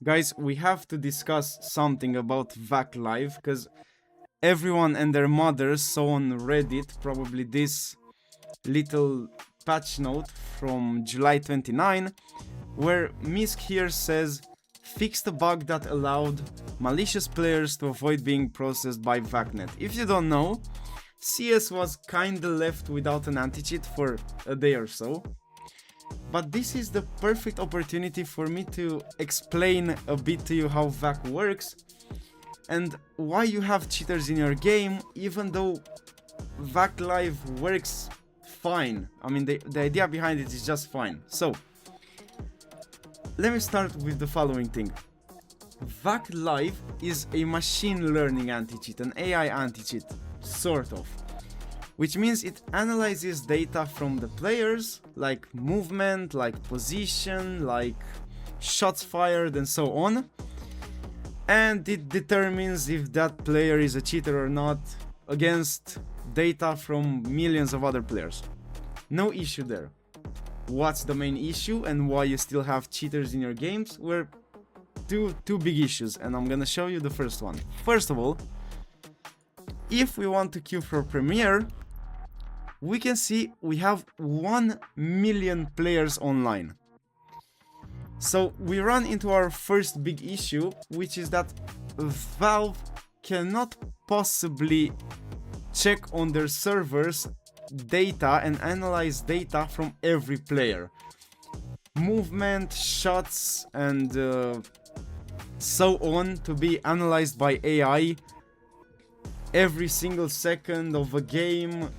Guys, we have to discuss something about VAC Live, because everyone and their mothers saw on Reddit probably this little patch note from July 29, where Misk here says, fix the bug that allowed malicious players to avoid being processed by vacnet. If you don't know, CS was kinda left without an anti-cheat for a day or so. But this is the perfect opportunity for me to explain a bit to you how VAC works and why you have cheaters in your game, even though VAC Live works fine. I mean, the idea behind it is just fine. So, let me start with the following thing. VAC Live is a machine learning anti-cheat, an AI anti-cheat, sort of. Which means it analyzes data from the players, like movement, like position, like shots fired and so on. And it determines if that player is a cheater or not against data from millions of other players. No issue there. What's the main issue and why you still have cheaters in your games? Were two big issues, and I'm gonna show you the first one. First of all, if we want to queue for Premiere, we can see we have 1 million players online. So we run into our first big issue, which is that Valve cannot possibly check on their servers data and analyze data from every player. Movement, shots, and so on to be analyzed by AI every single second of a game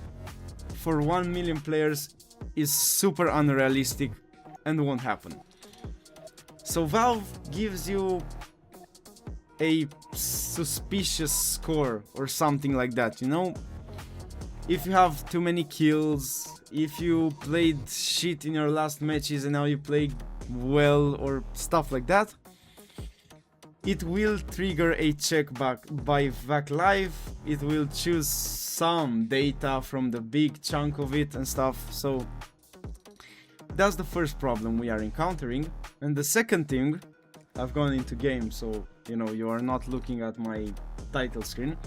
for 1 million players is super unrealistic and won't happen. So Valve gives you a suspicious score or something like that, you know? If you have too many kills, if you played shit in your last matches and now you play well or stuff like that, it will trigger a check back by VAC Live. It will choose some data from the big chunk of it and stuff. So that's the first problem we are encountering. And the second thing, I've gone into game, so you know you are not looking at my title screen.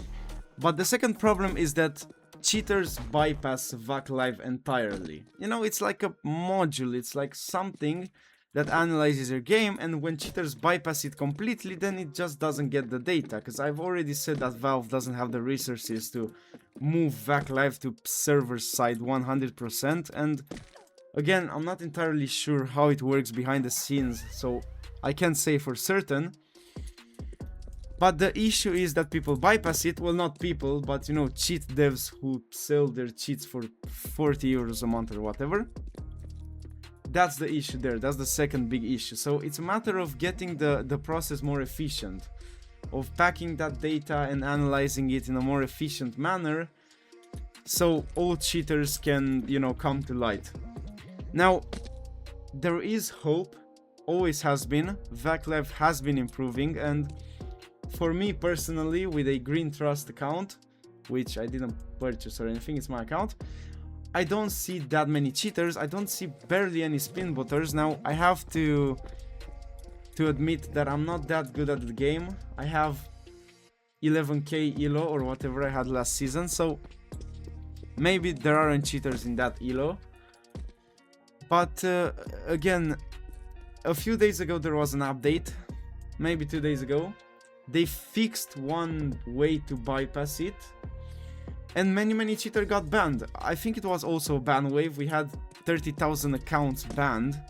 But the second problem is that cheaters bypass VAC Live entirely. You know, it's like a module, it's like something that analyzes your game, and when cheaters bypass it completely, then it just doesn't get the data, because I've already said that Valve doesn't have the resources to move VAC Live to server side 100%, and again, I'm not entirely sure how it works behind the scenes, so I can't say for certain. But the issue is that people bypass it. Well, not people, but you know, cheat devs who sell their cheats for 40 euros a month or whatever. That's the issue there. That's the second big issue. So it's a matter of getting the process more efficient, of packing that data and analyzing it in a more efficient manner, so all cheaters can, you know, come to light. Now, there is hope, always has been. VAC Live has been improving, and for me personally, with a Green Trust account, which I didn't purchase or anything, it's my account, I don't see that many cheaters. I don't see barely any spin botters. Now, I have to admit that I'm not that good at the game. I have 11k elo or whatever I had last season, so maybe there aren't cheaters in that elo. But again, a few days ago there was an update, maybe 2 days ago. They fixed one way to bypass it, and many cheaters got banned. I think it was also a ban wave. We had 30,000 accounts banned,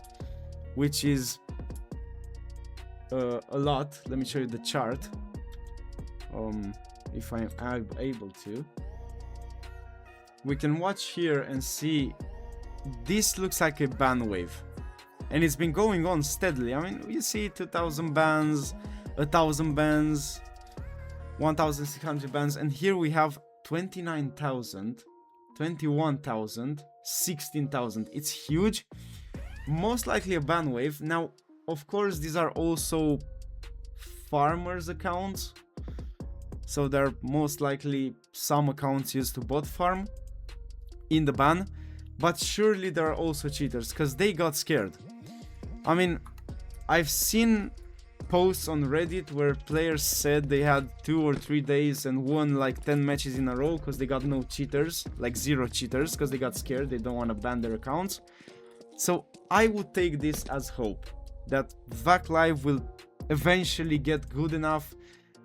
which is a lot. Let me show you the chart, if I'm able to. We can watch here and see this looks like a ban wave, and it's been going on steadily. I mean, you see 2,000 bans, 1,000 bans, 1,600 bans, and here we have 29,000, 21,000, 16,000. It's huge. Most likely a ban wave. Now, of course, these are also farmers' accounts, so there are most likely some accounts used to bot farm in the ban, but surely there are also cheaters, because they got scared. I mean, I've seen posts on Reddit where players said they had 2 or 3 days and won like 10 matches in a row because they got no cheaters, like 0 cheaters, because they got scared, they don't want to ban their accounts. So I would take this as hope that VAC Live will eventually get good enough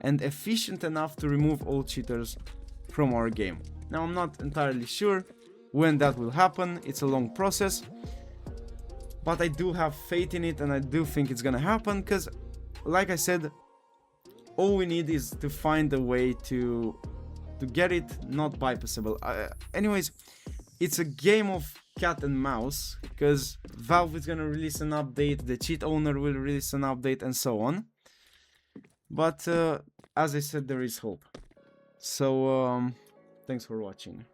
and efficient enough to remove all cheaters from our game. Now I'm not entirely sure when that will happen, it's a long process, but I do have faith in it and I do think it's gonna happen because, like I said, all we need is to find a way to get it not bypassable. Anyways, it's a game of cat and mouse because Valve is gonna release an update, the cheat owner will release an update, and so on. But as I said, there is hope. So thanks for watching.